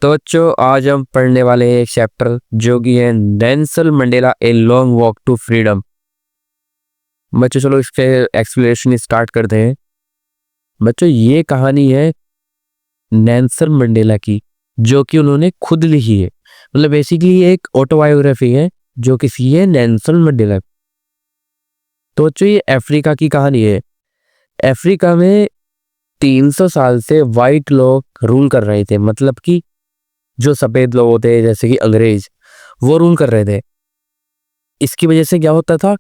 तो बच्चों आज हम पढ़ने वाले हैं एक चैप्टर जो कि है Nelson Mandela a long walk to freedom. बच्चों चलो इसके एक्सप्लेनेशन स्टार्ट करते हैं। बच्चों ये कहानी है नेल्सन मंडेला की जो कि उन्होंने खुद लिखी है। मतलब बेसिकली एक ऑटोबायोग्राफी है जो किसी है नेल्सन मंडेला। तो बच्चों ये अफ्रीका की कहानी है। अफ्रीका में 300 साल से वाइट लोग रूल कर रहे थे। मतलब कि जो सफेद लोग होते हैं जैसे कि अंग्रेज वो रूल कर रहे थे। इसकी वजह से क्या होता था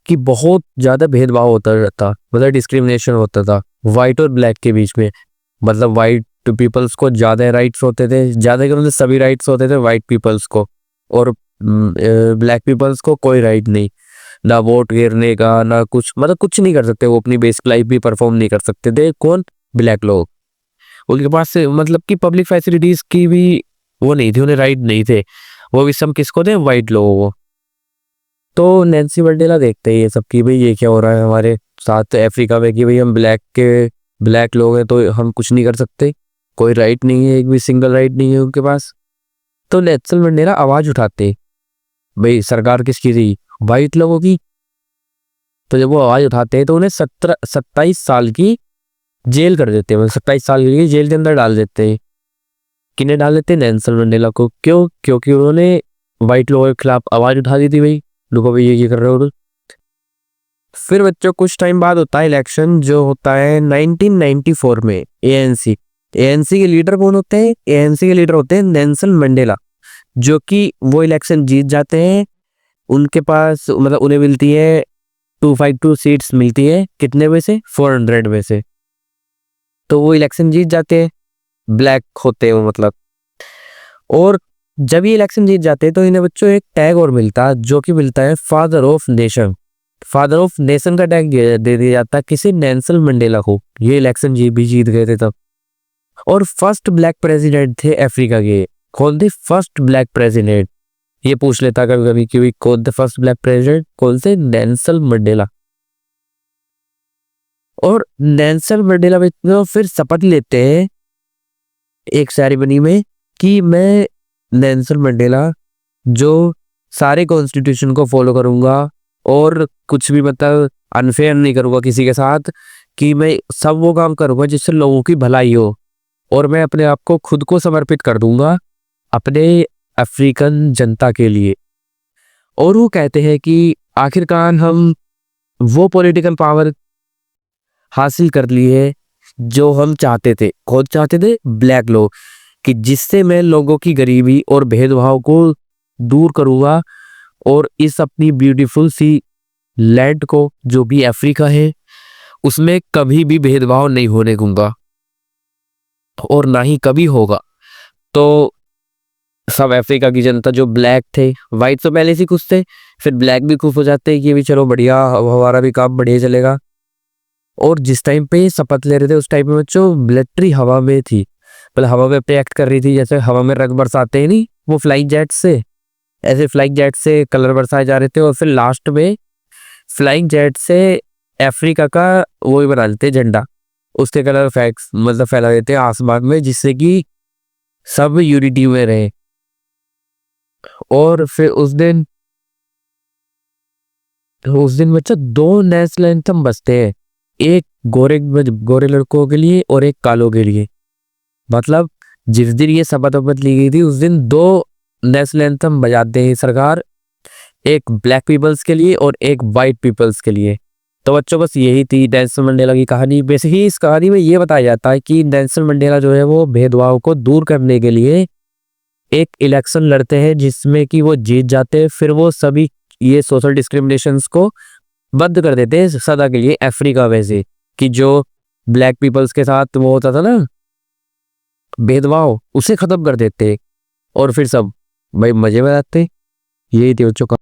कि बहुत ज्यादा भेदभाव होता था, मतलब डिस्क्रिमिनेशन होता था वाइट और ब्लैक के बीच में। मतलब वाइट पीपल्स को ज्यादा राइट्स होते थे, ज्यादा के मतलब सभी राइट्स होते थे वाइट पीपल्स को, और ब्लैक पीपल्स को कोई राइट नहीं, ना वोट गिरने का ना कुछ, मतलब कुछ नहीं कर सकते वो, अपनी बेसिक लाइफ भी परफॉर्म नहीं कर सकते थे। कौन? ब्लैक लोग। उनके पास से मतलब कि पब्लिक फैसिलिटीज की भी वो नहीं थी, उन्हें राइट नहीं थे। वो भी सब किसको थे? वाइट लोगों को। तो नैन्सी मंडेला देखते हैं ये सब कि भाई ये क्या हो रहा है हमारे साथ अफ्रीका में, कि भाई हम ब्लैक लोग हैं तो हम कुछ नहीं कर सकते, कोई राइट नहीं है, एक भी सिंगल राइट नहीं है उनके पास। तो नेल्सन मंडेला आवाज उठाते, भाई सरकार किसकी थी? वाइट लोगों की। तो जब वो आवाज उठाते हैं तो उन्हें 27 साल की जेल कर देते हैं, मतलब 27 साल के लिए जेल के अंदर डाल देते हैं। किन्हें डाल देते हैं? नेल्सन मंडेला को। क्यों? क्योंकि उन्होंने वाइट लोगों के खिलाफ आवाज उठा दी थी। भाई लोगों भाई ये कर रहे हो। फिर बच्चों कुछ टाइम बाद होता है इलेक्शन, जो होता है 1994 में। एएनसी के लीडर कौन होते हैं? एएनसी के लीडर होते हैं नेल्सन मंडेला, जो कि वो इलेक्शन जीत जाते हैं। उनके पास मतलब उन्हें मिलती है 252 सीट्स मिलती है। कितने में से? 400 में से। तो वो इलेक्शन जीत जाते हैं, ब्लैक होते हैं वो मतलब। और जब ये इलेक्शन जीत जाते हैं तो इन्हें बच्चों एक टैग और मिलता है जो कि मिलता है father of nation. Father of nation का टैग दे दिया जाता है किसी नेल्सन मंडेला को। ये इलेक्शन भी जीत गए थे तब। और फर्स्ट ब्लैक प्रेसिडेंट थे अफ्रीका के। कौन थे फर्स्ट ब्लैक प्रेसिडेंट? ये पूछ लेता कभी कभी कि कौन थे फर्स्ट ब्लैक प्रेसिडेंट? कौन से? Nelson Mandela. और नेल्सन मंडेला बच्चों फिर शपथ लेते हैं एक सेरेमनी में कि मैं नेल्सन मंडेला जो सारे कॉन्स्टिट्यूशन को फॉलो करूंगा और कुछ भी मतलब अनफेयर नहीं करूंगा किसी के साथ, कि मैं सब वो काम करूंगा जिससे लोगों की भलाई हो, और मैं अपने आप को खुद को समर्पित कर दूंगा अपने अफ्रीकन जनता के लिए। और वो कहते हैं कि आखिरकार हम वो पॉलिटिकल पावर हासिल कर ली है जो हम चाहते थे। कौन चाहते थे? ब्लैक लोग। कि जिससे मैं लोगों की गरीबी और भेदभाव को दूर करूंगा, और इस अपनी ब्यूटीफुल सी लैंड को जो भी अफ्रीका है उसमें कभी भी भेदभाव नहीं होने दूंगा, और ना ही कभी होगा। तो सब अफ्रीका की जनता जो ब्लैक थे, वाइट तो पहले से खुश थे, फिर ब्लैक भी खुश हो जाते हैं कि भी चलो बढ़िया, हमारा भी काम बढ़िया चलेगा। और जिस टाइम पे शपथ ले रहे थे उस टाइम पे बच्चों मिलिट्री हवा में थी, मतलब हवा में पे एक्ट कर रही थी। जैसे हवा में रंग बरसाते हैं नहीं वो फ्लाइंग जेट से, ऐसे फ्लाइंग जेट से कलर बरसाए जा रहे थे। और फिर लास्ट में फ्लाइंग जेट से अफ्रीका का वो ही बना देते झंडा, उसके कलर फैक्स मतलब फैला देते हैं आसमान में, जिससे कि सब यूनिटी में रहे। और फिर उस दिन बच्चा 2 नेशनल एंथम बजते हैं, एक गोरे लड़कों के लिए और एक कालों के लिए। मतलब जिस दिन ये शपथ ली गई थी उस दिन 2 नेशनल एंथम बजाते हैं सरकार, एक ब्लैक पीपल्स के लिए और एक वाइट पीपल्स के लिए। तो बच्चों बस यही थी नेल्सन मंडेला की कहानी। बेसिकली इस कहानी में ये बताया जाता है कि नेल्सन मंडेला जो है वो भेदभाव को दूर करने के लिए एक इलेक्शन लड़ते हैं जिसमें कि वो जीत जाते हैं। फिर वो सभी ये सोशल डिस्क्रिमिनेशंस को बंद कर देते हैं सदा के लिए अफ्रीका में से, कि जो ब्लैक पीपल्स के साथ वो होता था ना भेदभाव, उसे खत्म कर देते। और फिर सब भाई मजे में आते। यही थी बच्चों का।